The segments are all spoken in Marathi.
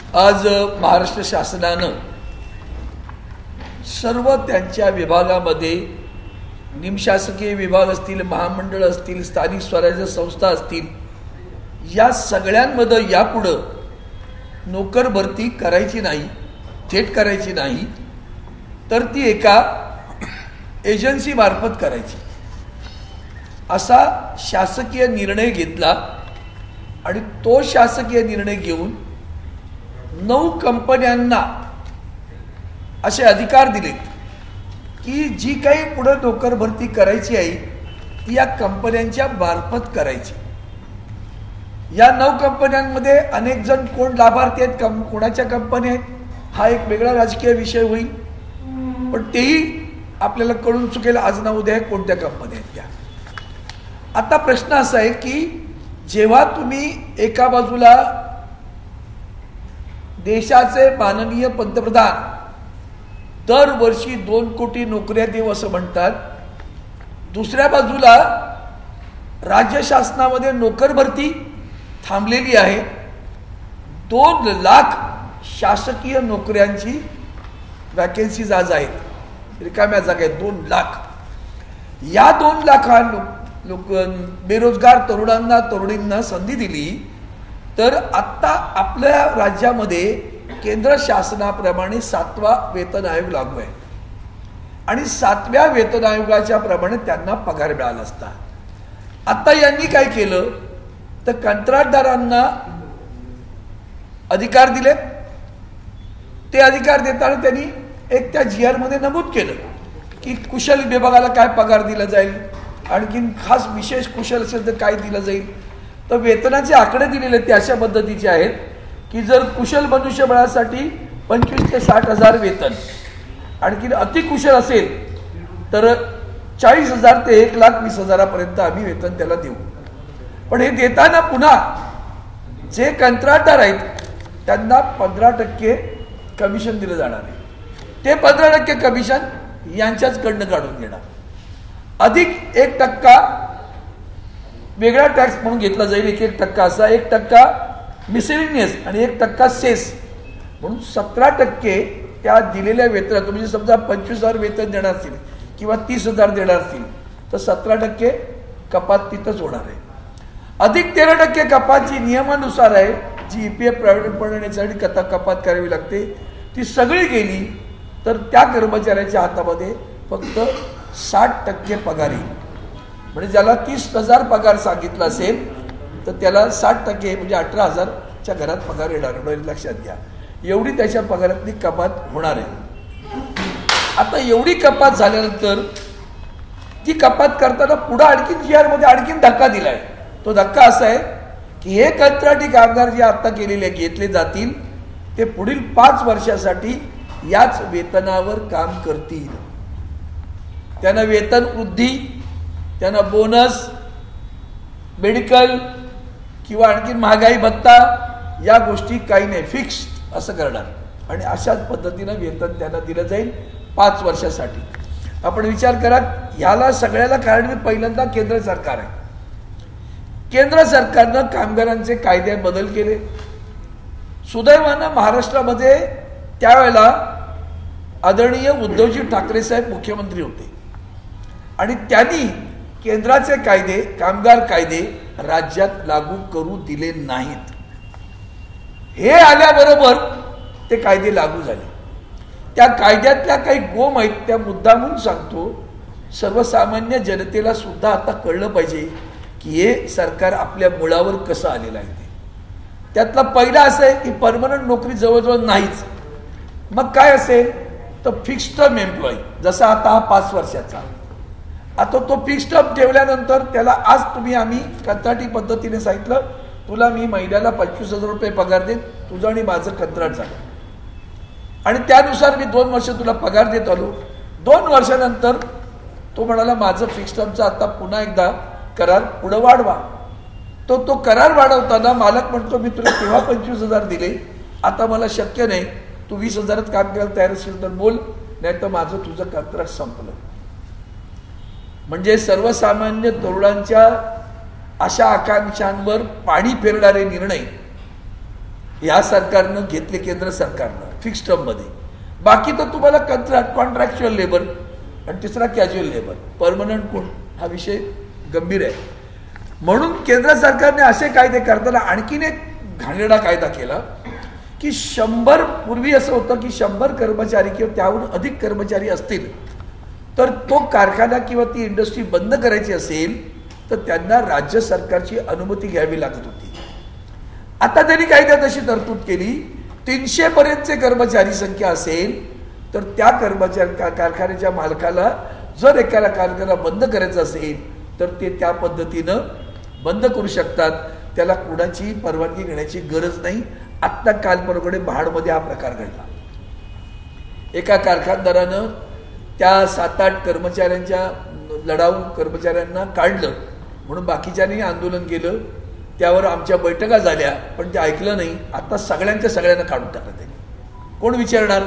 आज महाराष्ट्र शासनानं सर्व त्यांच्या विभागामध्ये निमशासकीय विभाग असतील, महामंडळ असतील, स्थानिक स्वराज्य संस्था असतील, या सगळ्यांमध्ये यापुढं नोकर भरती करायची नाही, थेट करायची नाही, तर ती एका एजन्सी मार्फत करायची असा शासकीय निर्णय घेतला. आणि तो शासकीय निर्णय घेऊन 9 कंपन्यांना असे अधिकार दिले की जी काही पुढे नोकर भरती करायची आहे ती या कंपन्यांच्या मार्फत करायची. या 9 कंपन्यांमध्ये अनेक जण कोण लाभार्थी आहेत, कोणाच्या कंपन्या आहेत हा एक वेगळा राजकीय विषय होईल, पण तेही आपल्याला कळून चुकेल आज ना उद्या कोणत्या कंपन्या आहेत त्या. आता प्रश्न असा आहे की जेव्हा तुम्ही एका बाजूला देशाचे माननीय पंतप्रधान दरवर्षी 2 कोटी नोकऱ्या देऊ असं म्हणतात, दुसऱ्या बाजूला राज्य शासनामध्ये नोकर भरती थांबलेली आहे. 2 लाख शासकीय नोकऱ्यांची वॅकेन्सीज आज आहेत, रिकाम्या जागा आहेत 2 लाख. या 2 लाखा लोक बेरोजगार तरुणींना संधी दिली तर आत्ता आपल्या राज्यामध्ये केंद्र शासनाप्रमाणे 7वा वेतन आयोग लागू आहे आणि 7व्या वेतन आयोगाच्या प्रमाणे त्यांना पगार मिळाला असता. आता यांनी काय केलं तर कंत्राटदारांना अधिकार दिले. ते अधिकार देताना त्यांनी एक त्या GR मध्ये नमूद केलं की कुशल विभागाला काय पगार दिला जाईल, आणखीन खास विशेष कुशल असेल तर काय दिलं जाईल. तर वेतनाचे आकडे दिलेले ते अशा पद्धतीचे आहेत की जर कुशल मनुष्यबळासाठी 25 ते 60 हजार वेतन, आणखीन अतिकुशल असेल तर 40,000 ते 1,20,000 पर्यंत आम्ही वेतन त्याला देऊ. पण हे देताना पुन्हा जे कंत्राटदार आहेत त्यांना 15% कमिशन दिलं जाणार आहे. ते 15% कमिशन यांच्याचकडनं काढून घेणार. अधिक 1% वेगळा टॅक्स म्हणून घेतला जाईल. 1% असा, 1% मिसेलिनियस आणि 1% सेस म्हणून 17% त्या दिलेल्या वेतनात. म्हणजे समजा 25,000 वेतन देणार असतील किंवा 30,000 देणार असतील तर 17% कपात तिथंच होणार आहे. अधिक 13% कपात जी नियमानुसार आहे, जी EPF प्रायव्हेट पडण्यासाठी कपात करावी लागते, ती सगळी गेली तर त्या कर्मचाऱ्याच्या हातामध्ये फक्त 60% पगार येईल. म्हणजे ज्याला 30,000 पगार सांगितला असेल तर त्याला 60% म्हणजे 18,000च्या घरात पगार येणार. लक्षात घ्या, एवढी त्याच्या पगारातली कपात होणार आहे. आता एवढी कपात झाल्यानंतर ती कपात करताना पुढे आणखीन GR मध्ये आणखीन धक्का दिलाय. तो धक्का असा आहे की हे कंत्राटी कामगार जे आता केलेले घेतले जातील ते पुढील 5 वर्षासाठी याच वेतनावर काम करतील. त्यांना वेतन वृद्धी, त्यांना बोनस, मेडिकल किंवा आणखी महागाई भत्ता या गोष्टी काही नाही, फिक्स असं करणार. आणि अशाच पद्धतीनं वेतन त्यांना दिलं जाईल 5 वर्षासाठी. आपण विचार करा, ह्याला सगळ्याला कारणीभूत पहिल्यांदा केंद्र सरकार आहे. केंद्र सरकारनं कामगारांचे कायदे बदल केले. सुदैवानं महाराष्ट्रामध्ये त्यावेळेला आदरणीय उद्धवजी ठाकरे साहेब मुख्यमंत्री होते आणि त्यांनी केंद्राचे कायदे, कामगार कायदे राज्यात लागू करू दिले नाहीत. हे आल्याबरोबर ते कायदे लागू झाले. त्या कायद्यातल्या काही गोम आहेत त्या मुद्दामून सांगतो. सर्वसामान्य जनतेला सुद्धा आता कळलं पाहिजे की हे सरकार आपल्या मुळावर कसं आलेलं आहे. त्यातला पहिला असं आहे की परमनंट नोकरी जवळजवळ नाहीच. मग काय असेल तर फिक्स टर्म एम्प्लॉई, जसा आता हा 5 वर्षाचा. आता तो फिक्स टर्म ठेवल्यानंतर त्याला आज आम्ही कंत्राटी पद्धतीने सांगितलं तुला मी महिन्याला 25,000 रुपये पगार देईन, तुझं आणि माझं कंत्राट झालं आणि त्यानुसार मी 2 वर्ष तुला पगार देत आलो. 2 वर्षानंतर तो म्हणाला माझं फिक्स टर्मचा आता पुन्हा एकदा करार पुढे वाढवा. तो करार वाढवताना मालक म्हणतो मी तुला तेव्हा 25,000 दिले, आता मला शक्य नाही, तू 20,000 काम करायला तयार असेल तर बोल, नाही तर माझं तुझं कंत्राट संपलं. म्हणजे सर्वसामान्य तरुणांच्या अशा आकांक्षांवर पाणी फेरणारे निर्णय या सरकारनं घेतले, केंद्र सरकारनं फिक्स टर्ममध्ये. बाकी तर तुम्हाला कॉन्ट्रॅक्च्युअल लेबर आणि तिसरा कॅज्युअल लेबर, परमनंट कोण, हा विषय गंभीर आहे. म्हणून केंद्र सरकारने असे कायदे करताना आणखीन एक घाणेरडा कायदा केला की 100, पूर्वी असं होतं की 100 कर्मचारी किंवा त्याहून अधिक कर्मचारी असतील तर तो कारखाना किंवा ती इंडस्ट्री बंद करायची असेल तर त्यांना राज्य सरकारची अनुमती घ्यावी लागत होती. आता त्यांनी कायद्यात अशी तरतूद केली, 300 पर्यंतचे कर्मचारी संख्या असेल तर त्या कारखान्याच्या मालकाला जर एखादा कारखाना बंद करायचा असेल तर ते त्या पद्धतीनं बंद करू शकतात. त्याला कुणाची परवानगी घेण्याची गरज नाही. आत्ता काल परवाकडे महाडमध्ये हा प्रकार घडला. एका कारखानदारानं त्या 7-8 कर्मचाऱ्यांच्या, लढाऊ कर्मचाऱ्यांना काढलं म्हणून बाकीच्यांनी आंदोलन केलं. त्यावर आमच्या बैठका झाल्या पण ते ऐकलं नाही. आता सगळ्यांना काढून टाकलं त्यांनी. कोण विचारणार?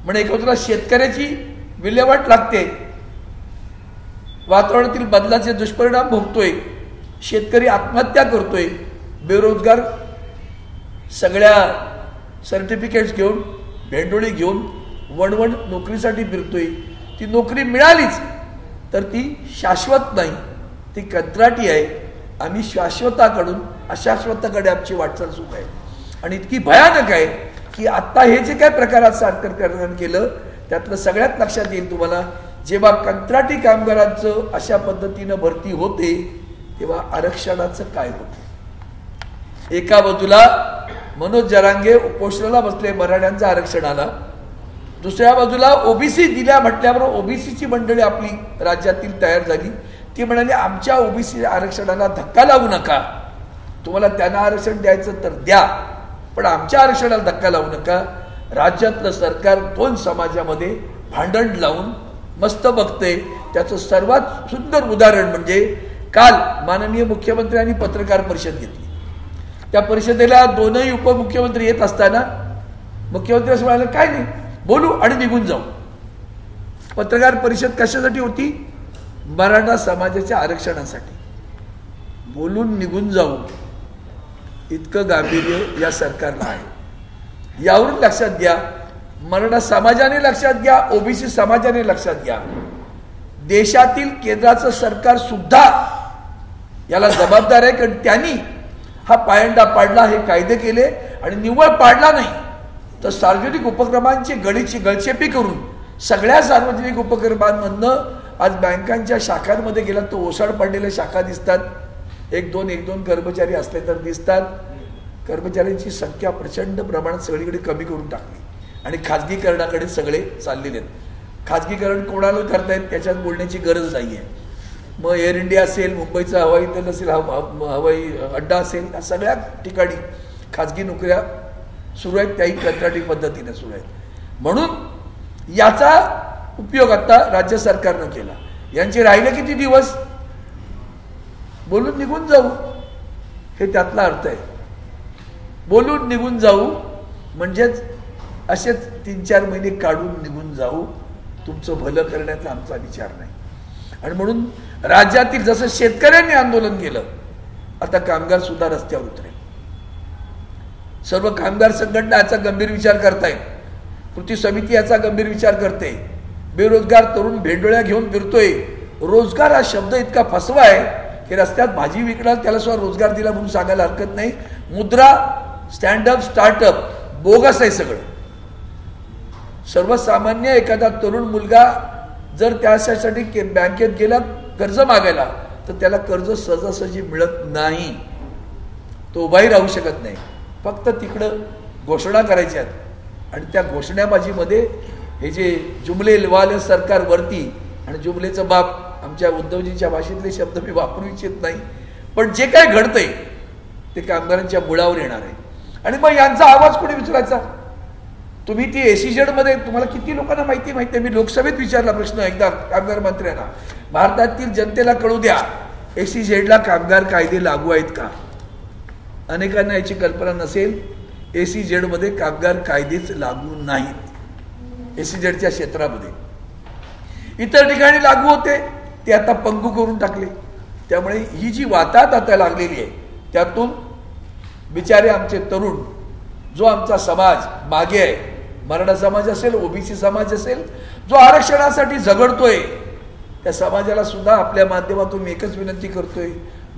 म्हणजे एका बाजूला शेतकऱ्याची विल्हेवाट लागते, वातावरणातील बदलाचे दुष्परिणाम भोगतोय, शेतकरी आत्महत्या करतोय, बेरोजगार सगळ्या सर्टिफिकेट्स घेऊन, भेंडोळी घेऊन वणवण नोकरीसाठी फिरतोय. ती नोकरी मिळालीच तर ती शाश्वत नाही, ती कंत्राटी आहे. आम्ही शाश्वताकडून अशाश्वताकडे आमची वाटचाल सुरू आहे. आणि इतकी भयानक आहे की आता हे जे काय प्रकारात सरकारनं केलं त्यातलं सगळ्यात लक्षात येईल तुम्हाला, जेव्हा कंत्राटी कामगारांचं अशा पद्धतीनं भरती होते तेव्हा आरक्षणाचं काय होतं. एका बाजूला मनोज जरांगे उपोषणाला बसले मराठ्यांचं आरक्षणाला, दुसऱ्या बाजूला ओबीसी दिल्या म्हटल्यावर ओबीसीची मंडळी आपली राज्यातील तयार झाली. ती म्हणाली आमच्या ओबीसी आरक्षणाला धक्का लावू नका, तुम्हाला त्यांना आरक्षण द्यायचं तर द्या पण आमच्या आरक्षणाला धक्का लावू नका. राज्यातलं सरकार 2 समाजामध्ये भांडण लावून मस्त बघते. त्याचं सर्वात सुंदर उदाहरण म्हणजे काल माननीय मुख्यमंत्र्यांनी पत्रकार परिषद घेतली. त्या परिषदेला 2ही उपमुख्यमंत्री येत असताना मुख्यमंत्री असं म्हणाले काय नाही, बोलू आणि निघून जाऊ. पत्रकार परिषद कशासाठी होती? मराठा समाजाच्या आरक्षणासाठी. बोलून निघून जाऊ इतकं गांभीर्य या सरकारला आहे. यावरून लक्षात घ्या, मराठा समाजाने लक्षात घ्या, ओबीसी समाजाने लक्षात घ्या, देशातील केंद्राचं सरकार सुद्धा याला जबाबदार आहे. कारण त्यांनी हा पायंडा पाडला, हे कायदे केले आणि निव्वळ पाडला नाही तर सार्वजनिक उपक्रमांची गळचेपी करून सगळ्या सार्वजनिक उपक्रमांमधनं आज बँकांच्या शाखांमध्ये गेला तर ओसाड पडलेल्या शाखा दिसतात. 1-2 कर्मचारी असले तर दिसतात. कर्मचाऱ्यांची संख्या प्रचंड प्रमाणात सगळीकडे कमी करून टाकली आणि खाजगीकरणाकडे सगळे चाललेले आहेत. खाजगीकरण कोणाला करतायत त्याच्यात बोलण्याची गरज नाही आहे. मग एअर इंडिया असेल, मुंबईचा हवाई दल असेल, हवाई अड्डा असेल, या सगळ्या ठिकाणी खाजगी नोकऱ्या सुरू आहेत, त्याही कंत्राटी पद्धतीने सुरू आहेत. म्हणून याचा उपयोग आता राज्य सरकारनं केला. यांचे राहिले किती दिवस? बोलून निघून जाऊ, हे त्यातला अर्थ आहे. बोलून निघून जाऊ म्हणजेच असेच 3-4 महिने काढून निघून जाऊ, तुमचं भलं करण्याचा आमचा विचार नाही. आणि म्हणून राज्यातील जसं शेतकऱ्यांनी आंदोलन केलं, आता कामगार सुद्धा रस्त्यावर उतरेल. सर्व कामगार संघटना याचा गंभीर विचार करतायत, कृती समिती याचा गंभीर विचार करते. बेरोजगार तरुण भेंडोळ्या घेऊन फिरतोय. रोजगार हा शब्द इतका फसवा आहे की रस्त्यात भाजी विकणार त्याला सुद्धा रोजगार दिला म्हणून सांगायला हरकत नाही. मुद्रा, स्टँडअप, स्टार्टअप बोगस आहे सगळं. सर्वसामान्य एखादा तरुण मुलगा जर त्यासाठी बँकेत गेला कर्ज मागायला तर त्याला कर्ज सहजासहजी मिळत नाही, तो उभाही राहू शकत नाही. फक्त तिकडं घोषणा करायच्या आणि त्या घोषणाबाजीमध्ये हे जे जुमलेवाले सरकार वरती आणि जुमलेचं बाप, आमच्या उद्धवजींच्या भाषेतले शब्द मी वापरू इच्छित नाही, पण जे काय घडतंय ते कामगारांच्या मुळावर येणार आहे. आणि मग यांचा आवाज कोणी विचारायचा? तुम्ही ती एसीजेड मध्ये तुम्हाला किती लोकांना माहिती आहे? मी लोकसभेत विचारला प्रश्न एकदा कामगार मंत्र्यांना, भारतातील जनतेला कळू द्या एसीजेडला कामगार कायदे लागू आहेत का? अनेकांना याची कल्पना नसेल, एसीजेड मध्ये कामगार कायदेच लागू नाहीत. एसीजेडच्या क्षेत्रामध्ये इतर ठिकाणी लागू होते, ते आता पंगू करून टाकले. त्यामुळे ही जी वाताहत आता लागलेली आहे त्यातून बिचारे आमचे तरुण, जो आमचा समाज मागे आहे, मराठा समाज असेल, ओबीसी समाज असेल, जो आरक्षणासाठी झगडतोय, त्या समाजाला सुद्धा आपल्या माध्यमातून एकच विनंती करतोय,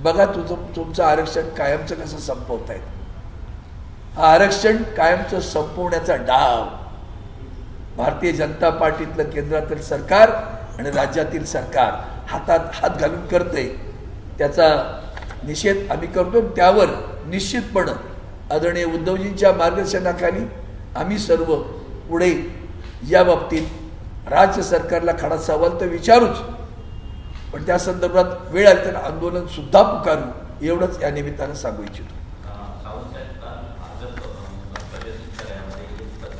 बघा तुमचं आरक्षण कायमचं कसं संपवतायत. आरक्षण कायमचं संपवण्याचा डाव भारतीय जनता पार्टीतलं केंद्रातील सरकार आणि राज्यातील सरकार हातात हात घालून करते. त्याचा निषेध आम्ही करतो. त्यावर निश्चितपणे आदरणीय उद्धवजींच्या मार्गदर्शनाखाली आम्ही सर्व पुढे या बाबतीत राज्य सरकारला खडा सवाल तर विचारूच, पण त्या संदर्भात वेळ आली तर आंदोलन सुद्धा पुकारू, एवढंच या निमित्तानं सांगू इच्छितो.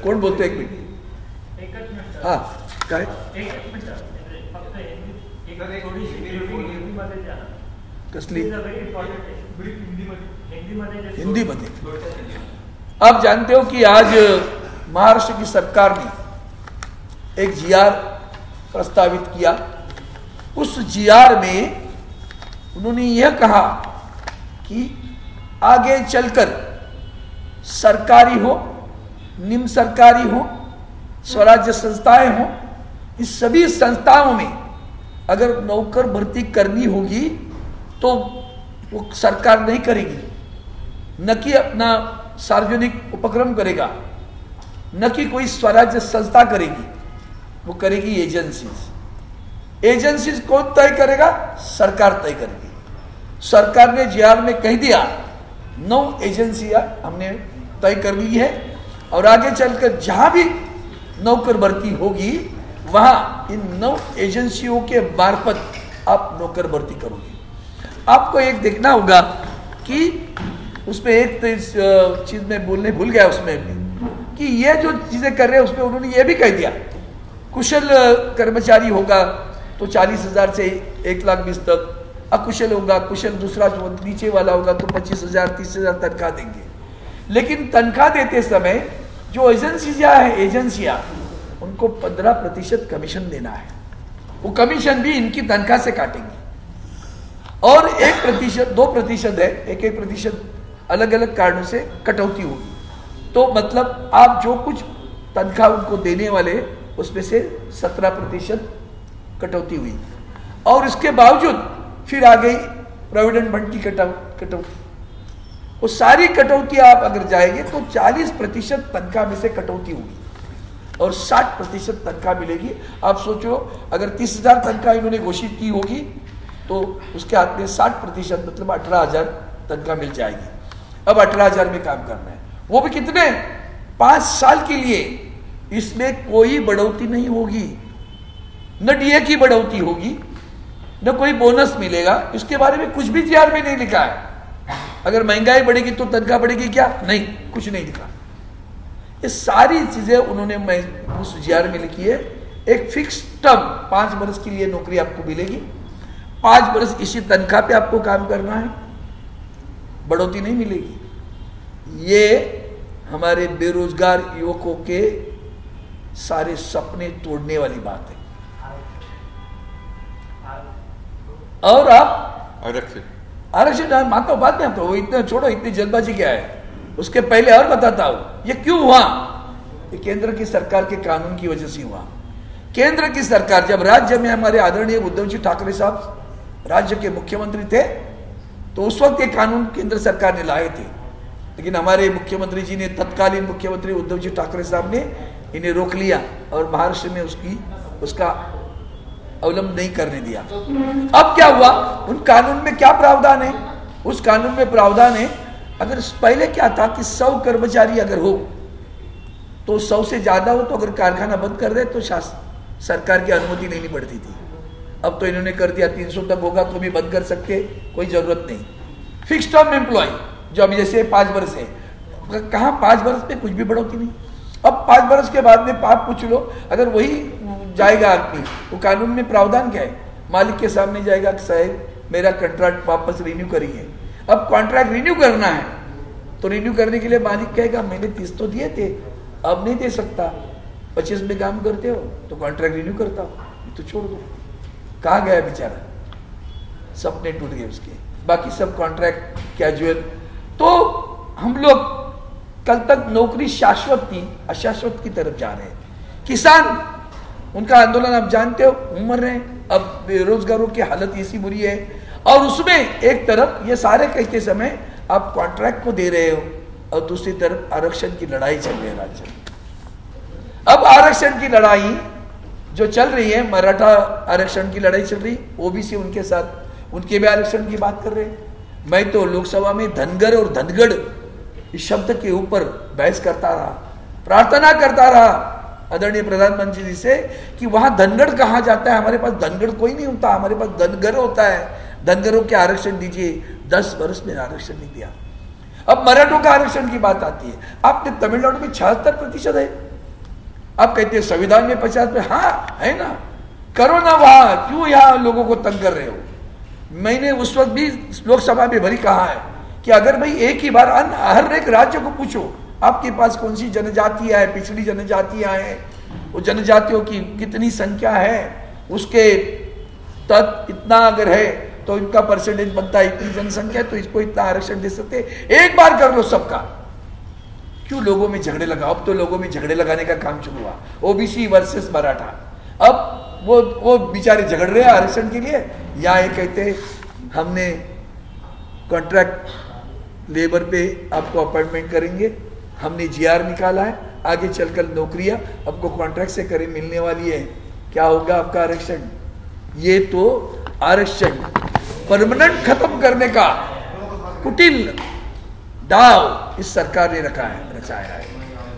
कोण बोलतो? एक मिनिट. हा काय कसली हिंदी मध्ये? आप जानते हो कि आज महाराष्ट्र की सरकार ने एक जीआर प्रस्तावित किया. उस जीआर में उन्होंने यह कहा कि आगे चलकर सरकारी हो, निम्न सरकारी हो, स्वराज्य संस्थाएं हो, इस सभी संस्थाओं में अगर नौकर भर्ती करनी होगी तो वो सरकार नहीं करेगी, न कि अपना सार्वजनिक उपक्रम करेगा, न कि कोई स्वराज्य संस्था करेगी, वो करेगी एजेंसीज. एजेंसीज कौन तय करेगा? सरकार तय करेगी. सरकार ने जीआर में कह दिया 9 एजेंसियां हमने तय कर ली है और आगे चलकर जहां भी नौकर भर्ती होगी वहां इन 9 एजेंसियों के मार्फत आप नौकर भर्ती करोगे. आपको एक देखना होगा कि उसमें एक चीज में बोलने भूल गया उसमें भी, कि ये जो चीजें कर रहे हैं उसमें उन्होंने ये भी कह दिया कुशल कर्मचारी होगा तो 40,000 से 1,20,000 तक, अकुशल होगा, कुशल दूसरा जो नीचे वाला होगा तो 25,000 30,000 तनख्वाह देंगे. लेकिन तनख्वाह देते समय जो एजेंसियां उनको 15% कमीशन देना है. वो कमीशन भी इनकी तनख्वाह से काटेंगे और 1%, 2% है, 1% अलग अलग कारणों से कटौती होगी. तो मतलब आप जो कुछ तनख्वाह उनको देने वाले उसमें से 17% कटौती हुई और इसके बावजूद फिर आ गई प्रोविडेंट फंड की कटौती. वो सारी कटौती आप अगर जाएंगे तो 40% तनख्वाह में से कटौती होगी और 60% तनख्वाह मिलेगी. आप सोचो अगर 30,000 तनख्वाह इन्होंने घोषित की होगी तो उसके हाथ में 60% मतलब 18,000 तनख्वाह मिल जाएगी. अब 18,000 में काम करना है, वो भी कितने? 5 साल के लिए. इसमें कोई बढ़ोतरी नहीं होगी, न डीए की बढ़ोतरी होगी, न कोई बोनस मिलेगा. इसके बारे में कुछ भी जीआर में नहीं लिखा है. अगर महंगाई बढ़ेगी तो तनख्वाह बढ़ेगी क्या? नहीं, कुछ नहीं लिखा. ये सारी चीजें उन्होंने उस जीआर में लिखी है. एक फिक्स टर्म 5 वर्ष के लिए नौकरी आपको मिलेगी, 5 वर्ष इसी तनख्वाह पे आपको काम करना है, बढ़ोतरी नहीं मिलेगी. ये हमारे बेरोजगार युवकों के सारे सपने तोड़ने वाली बात है. और आप आरक्षण मानता हूं, बात में आता हूं, इतना छोड़ो, इतनी जल्दबाजी क्या है. उसके पहले और बताता हूं ये क्यों हुआ. ये केंद्र की सरकार के कानून की वजह से हुआ. केंद्र की सरकार जब राज्य में हमारे आदरणीय उद्धवजी ठाकरे साहब राज्य के मुख्यमंत्री थे तो उस वक्त ये कानून केंद्र सरकार ने लाए थे. लेकिन हमारे मुख्यमंत्री जी ने, तत्कालीन मुख्यमंत्री उद्धवजी ठाकरे साहब ने इन्हें रोक लिया और महाराष्ट्र में उसका अवलंबन नहीं करने दिया. अब क्या हुआ? उन कानून में क्या प्रावधान है? उस कानून में प्रावधान है अगर पहले क्या था कि 100 कर्मचारी अगर हो तो 100 से ज्यादा हो तो अगर कारखाना बंद कर दे तो सरकार की अनुमति लेनी पड़ती थी. अब तो इन्होंने कर दिया 300 तक होगा तो भी बंद कर सकते, कोई जरूरत नहीं. फिक्स टर्म एम्प्लॉय जो अभी जैसे 5 वर्ष है, कहाँ 5 वर्ष में कुछ भी बढ़ोतरी नहीं. अब 5 वर्ष के बाद में आप पूछ लो अगर वही जाएगा आदमी तो कानून में प्रावधान क्या है? मालिक के सामने जाएगा कि साहब मेरा कॉन्ट्रैक्ट वापस रिन्यू करिए. अब कॉन्ट्रैक्ट रिन्यू करना है तो रिन्यू करने के लिए मालिक कहेगा मैंने 30 तो दिए थे, अब नहीं दे सकता, 25 में काम करते हो तो कॉन्ट्रैक्ट रिन्यू करता हो तो छोड़ दो. कहाँ गया बेचारा? सपने टूट गए उसके, बाकी सब कॉन्ट्रैक्ट कैजुअल. तो हम लोग कल तक नौकरी शाश्वत थी, अशाश्वत की तरफ जा रहे हैं। किसान, उनका आंदोलन आप जानते हो, मर रहे हैं। अब बेरोजगारों की हालत ऐसी बुरी है, और उसमें एक तरफ ये सारे कहते समय आप कॉन्ट्रैक्ट को दे रहे हो, और दूसरी तरफ आरक्षण की लड़ाई चल रही है राज्य में। अब आरक्षण की लड़ाई जो चल रही है, मराठा आरक्षण की लड़ाई चल रही, ओबीसी उनके साथ, उनके भी आरक्षण की बात कर रहे हैं। मैं तो लोकसभा में धनगर और धनगढ़ इस शब्द के ऊपर बहस करता रहा, प्रार्थना करता रहा आदरणीय प्रधानमंत्री जी से कि वहां धनगढ़ कहा जाता है, हमारे पास धनगढ़ कोई नहीं होता, हमारे पास धनगर होता है, धनगरों के आरक्षण दीजिए। 10 वर्ष में आरक्षण नहीं दिया। अब मराठों का आरक्षण की बात आती है, आपने तमिलनाडु में 76% है, आप कहते हैं संविधान में 50%, हाँ है ना, करो ना वहां, क्यों यहाँ लोगों को तंग कर रहे हो। मैंने उस वक्त भी लोकसभा में भरी कहा है कि अगर भाई एक ही बार हर एक राज्य को पूछो आपके पास कौन सी जनजातियां है, पिछड़ी जनजातियां हैं, वो जनजातियों की कितनी संख्या है, उसके तत् इतना अगर है तो इनका परसेंटेज बनता है, इतनी जनसंख्या है तो इसको इतना आरक्षण दे सकते, एक बार कर लो सबका। क्यों लोगों में झगड़े लगाओ। अब तो लोगों में झगड़े लगाने का काम शुरू हुआ, ओबीसी वर्सेस मराठा। अब वो बेचारे झगड़ रहे हैं आरक्षण के लिए, या ये कहते हमने कॉन्ट्रैक्ट लेबर पे आपको अपॉइंटमेंट करेंगे, हमने जीआर निकाला है, आगे चलकर नौकरियां आपको कॉन्ट्रैक्ट से करें मिलने वाली है, क्या होगा आपका आरक्षण। ये तो आरक्षण परमानेंट खत्म करने का कुटिल दाव इस सरकार ने रचाया है,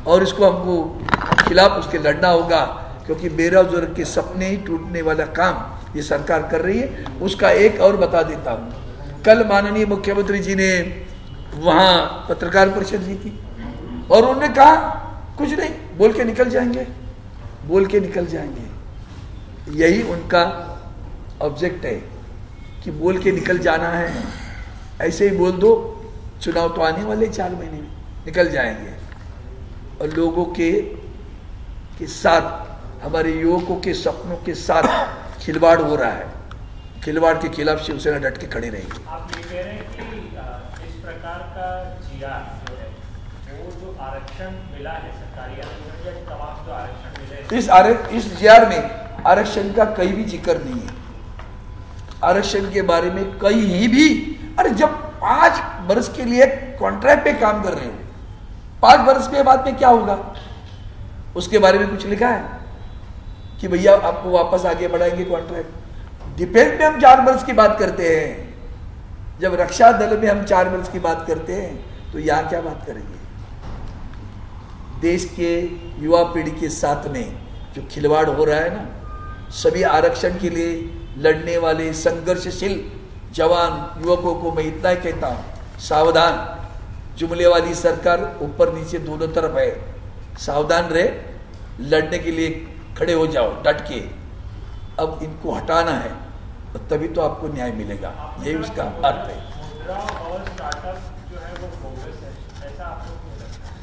और इसको हमको खिलाफ उसके लड़ना होगा, क्योंकि बेरोजगार के सपने ही टूटने वाला काम ये सरकार कर रही है। उसका एक और बता देता हूं, कल माननीय मुख्यमंत्री जी ने वहां पत्रकार परिषद ली थी, और उन्होंने कहा कुछ नहीं, बोल के निकल जाएंगे, बोल के निकल जाएंगे। यही उनका ऑब्जेक्ट है कि बोल के निकल जाना है, ऐसे ही बोल दो, चुनाव तो आने वाले 4 महीने में, निकल जाएंगे। और लोगों के साथ, हमारे युवकों के सपनों के साथ खिलवाड़ हो रहा है। खिलवाड़ के खिलाफ शिवसेना डट के खड़ी रहेगी। आप ये कह रहे हैं कि इस प्रकार का जीआर जो है, वो जो आरक्षण मिला है सरकारी आरक्षण, या तमाम जो आरक्षण मिले, इस जीआर में आरक्षण का कहीं भी जिक्र नहीं है। आरक्षण के बारे में कहीं भी, अरे जब 5 वर्ष के लिए कॉन्ट्रैक्ट पे काम कर रहे हो, 5 वर्ष के बाद में क्या होगा उसके बारे में कुछ लिखा है कि भैया आपको वापस आगे बढ़ाएंगे कॉन्ट्रैक्ट। डिफेंस में हम 4 वर्ष की बात करते हैं, जब रक्षा दल में हम 4 वर्ष की बात करते हैं तो यहां क्या बात करेंगे। देश के युवा पीढ़ी के साथ में जो खिलवाड़ हो रहा है ना, सभी आरक्षण के लिए लड़ने वाले संघर्षशील जवान युवकों को मैं इतना ही कहता हूं, सावधान। जुमले वाली सरकार ऊपर नीचे दोनों तरफ है, सावधान रहे, लड़ने के लिए खड़े हो जाओ डट के। अब इनको हटाना है, तभी तो आपको न्याय मिलेगा, यही उसका अर्थ है। मुद्रा और स्टार्टअप जो है वो बोगस है, ऐसा आपको क्यों लगता है?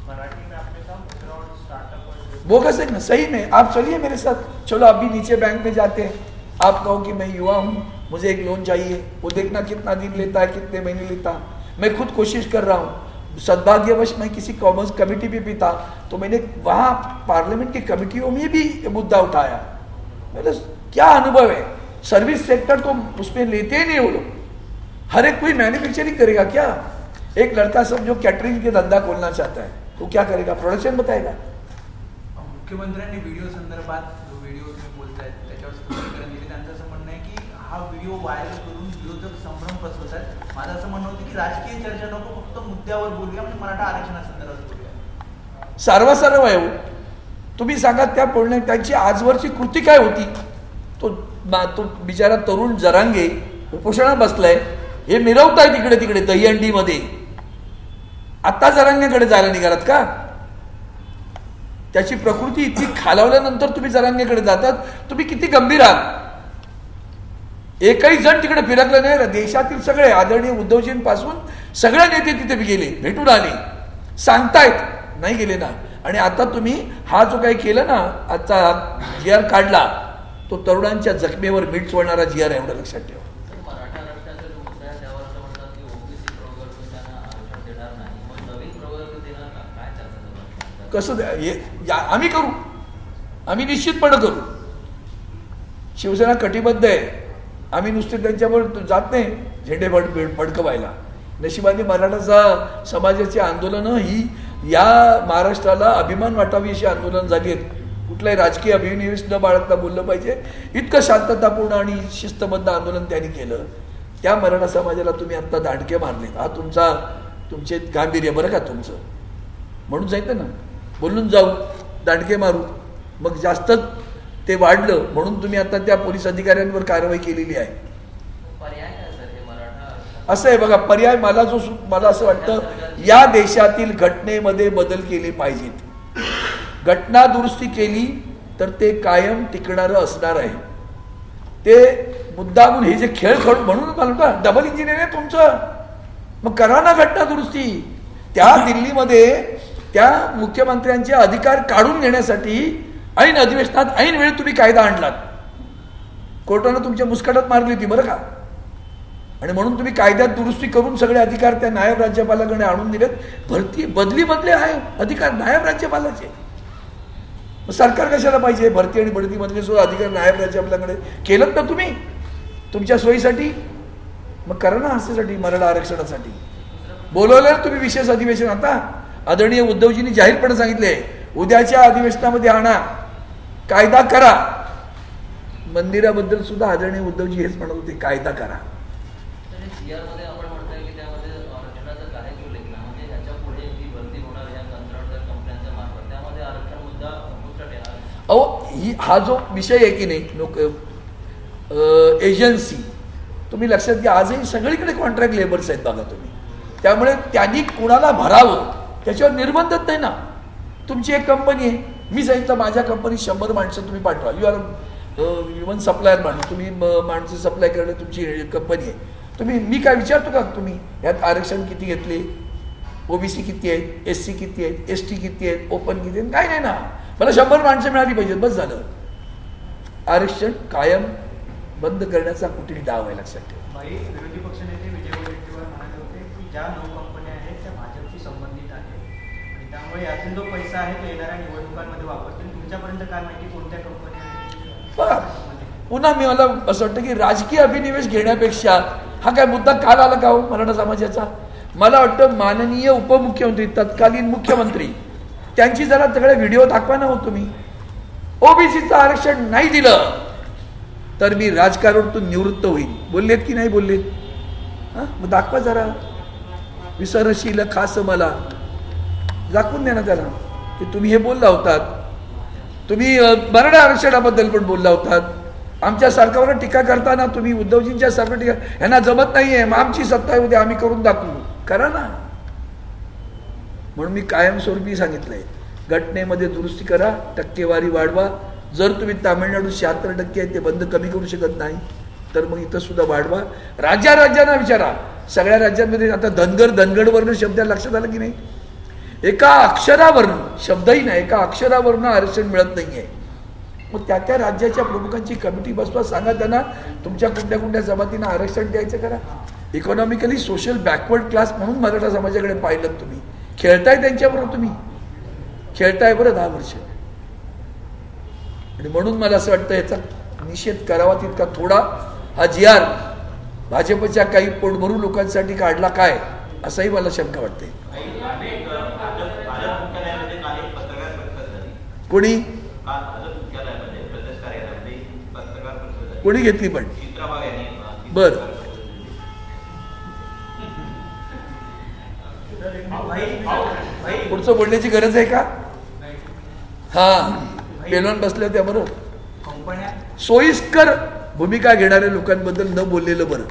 मराठी में आपने कहा मुद्रा और स्टार्टअप बोगस है ना, सही में। आप चलिए मेरे साथ, चलो अभी नीचे बैंक में जाते हैं, आप कहो कि मैं युवा हूं, मुझे एक लोन चाहिए, वो देखना कितना दिन लेता है, कितने महीने लेता। मैं खुद कोशिश कर रहा हूं, सद्भाग्यवश मैं किसी कॉमर्स कमेटी पे भी था, तो मैंने वहां पार्लियामेंट की कमेटियों में भी मुद्दा उठाया। मेरा क्या अनुभव है, सर्विस सेक्टर तो उसमें लेते ही नहीं वो लोग। हर एक कोई मैन्युफैक्चरिंग करेगा क्या? एक लड़का समझो कैटरिंग के धंधा खोलना चाहता है, तो क्या करेगा? प्रोडक्शन बताएगा। मुख्यमंत्र्यांनी व्हिडिओ संदर्भात जो व्हिडिओ तुम्ही बोलताय त्याच्यावर स्पष्टीकरण दिले. त्यांचं असं म्हणणं आहे की हा व्हिडिओ व्हायरल करून विरोधक संभ्रम पसरवतात. माझं असं म्हणणं होतं की राजकीय चर्चा नको, फक्त मुद्द्यावर बोलूया, म्हणजे मराठा आरक्षणासंदर्भात बोलूया. सर्वसार्व आहे. तुम्ही सांगा त्या बोलण्या त्यांची आजवरची कृती काय होती? तो बिचारा तरुण जरांगे उपोषणात बसलाय, हे मिरवताय तिकडे तिकडे दहीहंडीमध्ये. आता जरांगेकडे जायला निघालात का? त्याची प्रकृती इतकी खालावल्यानंतर तुम्ही जरांगेकडे जातात. तुम्ही किती गंभीर आहात. एकही जण तिकडे फिरकलं नाही. देशातील सगळे आदरणीय उद्धवजींपासून सगळे नेते तिथे गेले, भेटून आले, सांगतायत, नाही गेले ना. आणि आता तुम्ही हा जो काही केलं ना, आजचा जीआर काढला, तो तरुणांच्या जखमेवर मीठ चोळणारा जीआर आहे, एवढं लक्षात ठेवा. मराठा आरक्षणाचा जो मुद्दा आहे त्यावर असं म्हणतात की ओबीसी प्रवर्गाला आरक्षण देणार नाही. कसं आम्ही करू, आम्ही निश्चितपणे करू. शिवसेना कटिबद्ध आहे. आम्ही नुसते त्यांच्यावर जात नाही झेंडे फडकवायला. नशिबाने मराठा समाजाची आंदोलनं ही या महाराष्ट्राला अभिमान वाटावी अशी आंदोलन झाली आहेत. कुठलाही राजकीय अभिनिवेश न बाळगता बोललं पाहिजे. इतकं शांततापूर्ण आणि शिस्तबद्ध आंदोलन त्यांनी केलं. त्या मराठा समाजाला तुम्ही आत्ता दांडके मारले. हा तुमचे गांभीर्य बरं का तुमचं. म्हणून जायचं ना, बोलून जाऊ, दांडके मारू, मग जास्तच ते वाढलं म्हणून तुम्ही आता त्या पोलीस अधिकाऱ्यांवर कारवाई केलेली आहे. असं आहे बघा, पर्याय मला असं वाटतं या देशातील घटनेमध्ये बदल केले पाहिजेत. घटना दुरुस्ती केली तर ते कायम टिकणारं असणार आहे. ते मुद्दामून हे जे खेळ खेळ म्हणून मला डबल इंजिनियर आहे तुमचं, मग करा ना घटना दुरुस्ती. त्या दिल्लीमध्ये त्या मुख्यमंत्र्यांचे अधिकार काढून घेण्यासाठी ऐन अधिवेशनात ऐन वेळी तुम्ही कायदा आणलात. कोर्टानं तुमच्या मुस्कटात मारली होती बरं का. आणि म्हणून तुम्ही कायद्यात दुरुस्ती करून सगळे अधिकार त्या नायब राज्यपालाकडे आणून दिलेत. बदली आहे अधिकार नायब राज्यपालाचे. मग सरकार कशाला पाहिजे? भरती आणि बढती मधले सुद्धा अधिकार नायब राज्यपालाकडे केलं ना तुम्ही तुमच्या सोयीसाठी. मग करा ना अशासाठी मराठा आरक्षणासाठी. बोलवलं तुम्ही विशेष अधिवेशन. आता आदरणीय उद्धवजींनी जाहीरपणे सांगितले उद्याच्या अधिवेशनामध्ये आणा, कायदा करा. मंदिराबद्दल सुद्धा आदरणीय उद्धवजी हेच म्हणत होते, कायदा करा. हा जो विषय आहे की नाही एजन्सी, तुम्ही लक्षात घ्या आजही सगळीकडे कॉन्ट्रॅक्ट लेबर्स आहेत बघा तुम्ही. त्यामुळे त्यांनी कुणाला भरावं त्याच्यावर निर्बंधच नाही ना. तुमची एक कंपनी आहे, मी सांगितलं माझ्या कंपनीत 100 माणसं तुम्ही पाठवा. यू आर इव्हन सप्लायर माणूस, तुम्ही माणसं सप्लाय करणे तुमची कंपनी आहे. मी काय विचारतो का तुम्ही यात आरक्षण किती घेतले, ओबीसी किती आहेत, SC किती आहेत, ST किती आहेत, ओपन किती आहेत, काय नाही ना. मला 100 माणसं मिळाली पाहिजेत, बस झालं. आरक्षण कायम बंद करण्याचा कुठेही डाव आहे लक्षात ठेवा. विरोधी पक्षनेते विजय वडेट्टीवार म्हणाले होते की ज्या 9 कंपन्या आहेत त्या भाजपशी संबंधित आहेत आणि त्यामुळे यातून जो पैसा आहे तो येणाऱ्या निवडणुकांमध्ये वापरतील. तुमच्यापर्यंत काय माहिती कोणत्या कंपन्या आहेत? पुन्हा मला असं वाटतं की राजकीय अभिनिवेश घेण्यापेक्षा हा काय मुद्दा काल आला का हो मराठा समाजाचा? मला वाटतं माननीय उपमुख्यमंत्री तत्कालीन मुख्यमंत्री त्यांची जरा सगळे व्हिडिओ दाखवा ना हो तुम्ही. ओबीसीचं आरक्षण नाही दिलं तर मी राजकारणातून निवृत्त होईल बोललेत की नाही बोललेत? मग दाखवा जरा. विसरशील खास मला दाखवून द्या ना त्याला की तुम्ही हे बोलला होतात. तुम्ही मराठा आरक्षणाबद्दल पण बोलला होतात. आमच्या सरकारवर टीका करताना तुम्ही उद्धवजींच्या सरकार टीका यांना जमत नाहीये, मग आमची सत्ता येऊ द्या, आम्ही करून दाखवू. करा ना. म्हणून मी कायमस्वरूपी सांगितलंय घटनेमध्ये दुरुस्ती करा, टक्केवारी वाढवा. जर तुम्ही तामिळनाडू 76% आहे ते बंद कमी करू शकत नाही तर मग इथं सुद्धा वाढवा. राज्यांना विचारा, सगळ्या राज्यांमध्ये आता धनगडवरनं शब्द लक्षात आलं की नाही? एका अक्षरावरनं, शब्दही नाही, एका अक्षरावरनं आरक्षण मिळत नाहीये. मग त्या राज्याच्या प्रमुखांची कमिटी बसवा, सांगा त्यांना तुमच्या कुठल्या जमातींना आरक्षण द्यायचं करा. इकॉनॉमिकली सोशल बॅकवर्ड क्लास म्हणून मराठा समाजाकडे पाहिलं तुम्ही. खेळताय त्यांच्याबरोबर, तुम्ही खेळताय बरं 10 वर्ष. आणि म्हणून मला असं वाटतं याचा निषेध करावा तितका थोडा. हा GR भाजपच्या काही पोटभरू लोकांसाठी काढला काय असंही मला शंका वाटते. कोणी घेतली पण बर. पुढचं बोलण्याची गरज आहे का? हा पेलवान बसले होते बरोबर. सोयीस्कर भूमिका घेणाऱ्या लोकांबद्दल न बोललेलं बरं.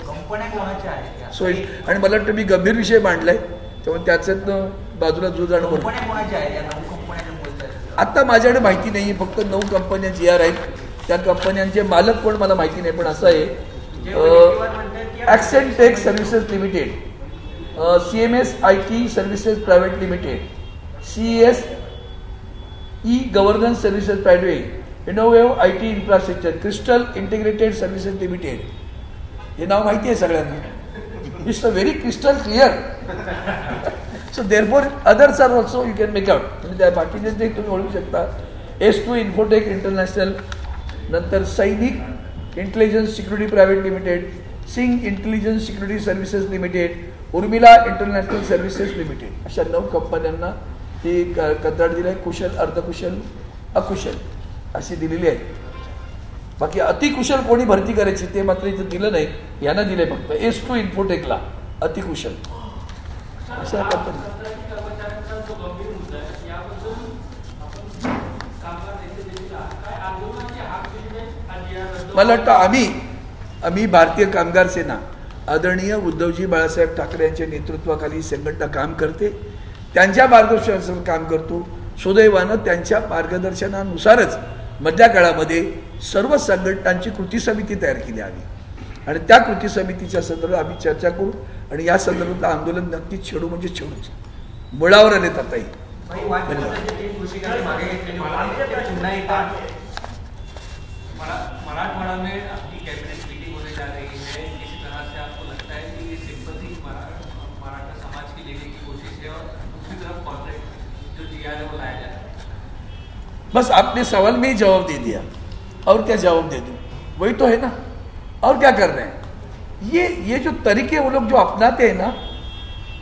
सोयी आणि मला वाटतं मी गंभीर विषय मांडलाय त्यामुळे त्याच्यातनं बाजूला जो जाणं बरोबर. आता माझ्याकडे माहिती नाहीये, फक्त 9 कंपन्या GR आहेत. त्या कंपन्यांचे मालक पण मला माहिती नाही, पण असं आहे Accent Tech Services Limited, CMS IT Services Private Limited, CES Governance Services Private, Innovev IT Infrastructure, Crystal Integrated Services Limited. हे नाव माहिती आहे सगळ्यांना. It's a very crystal clear. So therefore others are also you can make out. म्हणजे त्या बाकीचे जे तुम्ही ओळखू शकता. S2 इन्फोटेक इंटरनॅशनल, नंतर Sainik Intelligence Security Private Limited, Singh Intelligence Security Services Limited, Urmila International Services Limited, अशा 9 कंपन्यांना ही कंत्राट दिली आहे. कुशल, अर्धकुशल, अकुशल अशी दिलेली आहे. बाकी अतिकुशल कोणी भरती करायची ते मात्र इथं दिलं नाही, यांना दिले फक्त S2 इन्फोटेकला अतिकुशल अशा कंपनी. मला वाटतं आम्ही भारतीय कामगार सेना आदरणीय उद्धवजी बाळासाहेब ठाकरे यांच्या नेतृत्वाखाली संघटना काम करते, त्यांच्या मार्गदर्शनाचं काम करतो. सुदैवानं त्यांच्या मार्गदर्शनानुसारच मधल्या काळामध्ये सर्व संघटनांची कृती समिती तयार केली आम्ही, आणि त्या कृती समितीच्या संदर्भात आम्ही चर्चा करू आणि या संदर्भातलं आंदोलन नक्कीच छेडू, म्हणजे छेडूच, मुळावर आले आता. मराठवाड़ा में आपकी कैबिनेट मीटिंग होने जा रही है, किसी तरह से आपको लगता है कि ये सिंपैथी मराठा समाज की लेने की कोशिश है, और दूसरी तरफ कॉन्ट्रैक्ट जो GR है वो लाया जा रहा है? बस आपने सवाल में ही जवाब दे दिया, और क्या जवाब दे दूं, वही तो है ना, और क्या कर रहे हैं. ये जो तरीके वो लोग जो अपनाते हैं ना,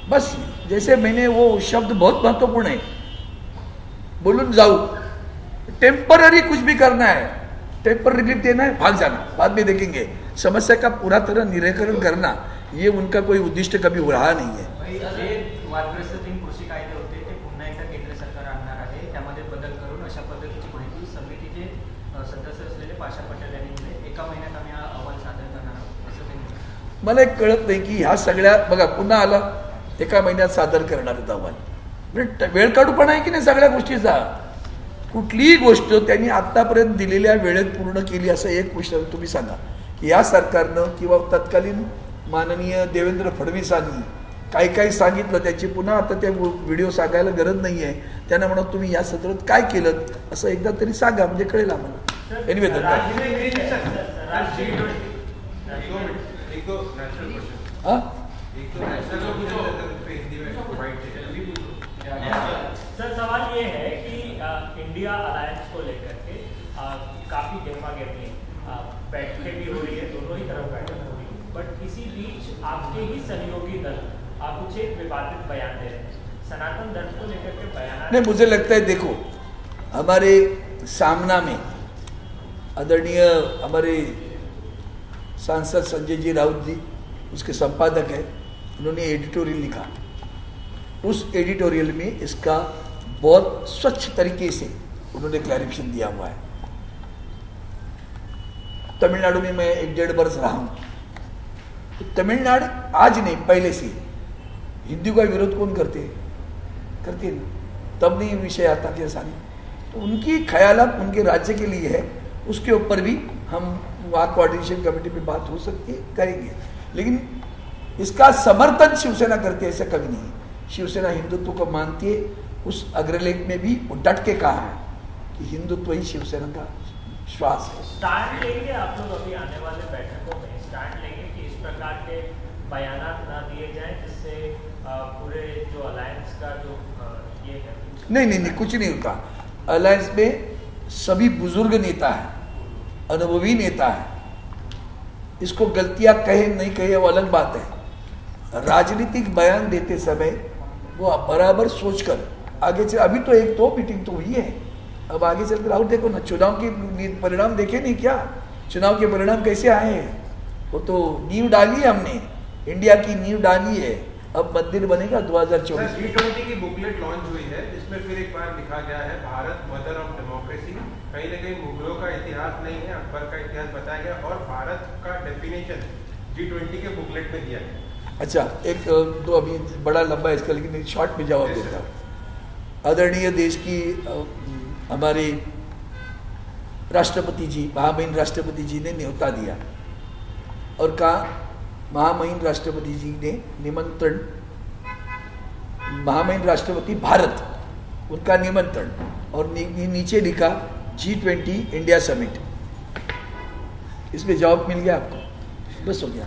बस जैसे मैंने वो शब्द बहुत महत्वपूर्ण है, बोलून जाऊ, टेम्पररी कुछ भी करना है, टेम्पर रिलीफ देना है, भाग जाना, बाद में देखेंगे. समस्या का पूरा तरह निराकरण करना ये उनका कोई उद्दिष्ट कभी रहा नहीं है. वादग्रस्त 3 कृषी कायदे होते ते पुन्हा एकदा केंद्र सरकार आणणार आहे, त्यामध्ये बदल करून अशा पद्धतीची माहिती समितीचे सदस्य असलेले पाशा पटेल यांनी दिले. 1 महिन्यात आम्ही हा अहवाल सादर करणार आहोत असं ते म्हणाले. मला एक कळत नाही की ह्या सगळ्या बघा पुन्हा आला 1 महिन्यात सादर करणार आहेत अहवाल, म्हणजे वेळ काढूपणा आहे की नाही सगळ्या गोष्टीचा. कुठलीही गोष्ट त्यांनी आतापर्यंत दिलेल्या वेळेत पूर्ण केली असं एक गोष्ट तुम्ही सांगा की या सरकारनं किंवा तत्कालीन माननीय देवेंद्र फडणवीसांनी काही सांगितलं त्याची पुन्हा आता ते व्हिडिओ सांगायला गरज नाही आहे. त्यांना म्हणून तुम्ही या सत्रात काय केलं असं एकदा तरी सांगा, म्हणजे कळेल आम्हाला. एनिवे सर सवाल ये है कि इंडिया अलायंस को लेकर के काफी गहमागहमी बैठकें भी हो रही है, दोनों ही तरफ बैठक हो रही है, बट इसी बीच आपके ही सहयोगी दल कुछ एक विवादित बयान दे रहे हैं, सनातन धर्म को लेकर के बयान. नहीं, मुझे लगता है देखो हमारे सामना में आदरणीय हमारे सांसद संजय जी राउत जी उसके संपादक है, उन्होंने एडिटोरियल लिखा. उस एडिटोरियल में इसका बहुत स्वच्छ तरीके से उन्होंने क्लैरिफिकेशन दिया हुआ है. तमिलनाडु में मैं 1-1.5 वर्ष रहा हूं, तो तमिलनाडु आज नहीं पहले से हिंदू का विरोध कौन करते हैं ना, तब नहीं विषय आता कि ऐसा नहीं. तो उनकी ख्यालात उनके राज्य के लिए है, उसके ऊपर भी हम वहाँ कोऑर्डिनेशन कमेटी पे बात हो सकती है, करेंगे. लेकिन इसका समर्थन शिवसेना करती है ऐसा कभी नहीं. शिवसेना हिंदुत्व को मानती है. उस अग्रलेख में भी डट के कहा है कि हिंदुत्व ही शिवसेना का श्वास है. स्टैंड लेंगे आप लोग अभी आने वाले बैठकों में, स्टैंड लेंगे कि इस प्रकार के बयानात ना दिए जाएं जिससे पूरे जो अलायंस का जो ये है. नहीं, कुछ नहीं होता. अलायंस में सभी बुजुर्ग नेता है, अनुभवी नेता है. इसको गलतियां कहे नहीं कहे वो अलग बात है. राजनीतिक बयान देते समय वो बराबर सोचकर आगे चल. अभी तो एक तो मीटिंग तो हुई है, अब आगे चलकर और देखो ना, चुनाव के परिणाम देखे नहीं क्या, चुनाव के परिणाम कैसे आए हैं. वो तो नींव डाली है हमने, इंडिया की नींव डाली है, अब मंदिर बनेगा 2024. G20 की बुकलेट लॉन्च हुई है जिसमें फिर एक बार लिखा गया है भारत मदर ऑफ डेमोक्रेसी. कहीं न कहीं मुगलों का इतिहास नहीं है, अकबर का इतिहास बताया गया और भारत का डेफिनेशन G20 के बुकलेट में दिया गया. अच्छा, एक तो अभी बड़ा लंबा है इसका, लेकिन शॉर्ट में जवाब देता हूँ. आदरणीय देश की हमारे राष्ट्रपति जी, महामहिम राष्ट्रपति जी ने न्योता दिया और कहा, महामहिम राष्ट्रपति जी ने निमंत्रण, महामहिम राष्ट्रपति भारत उनका निमंत्रण, और नीचे लिखा G20 इंडिया समिट. इसमें जवाब मिल गया आपको, बस हो गया.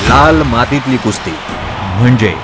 लाल मातीतली कुस्ती म्हणजे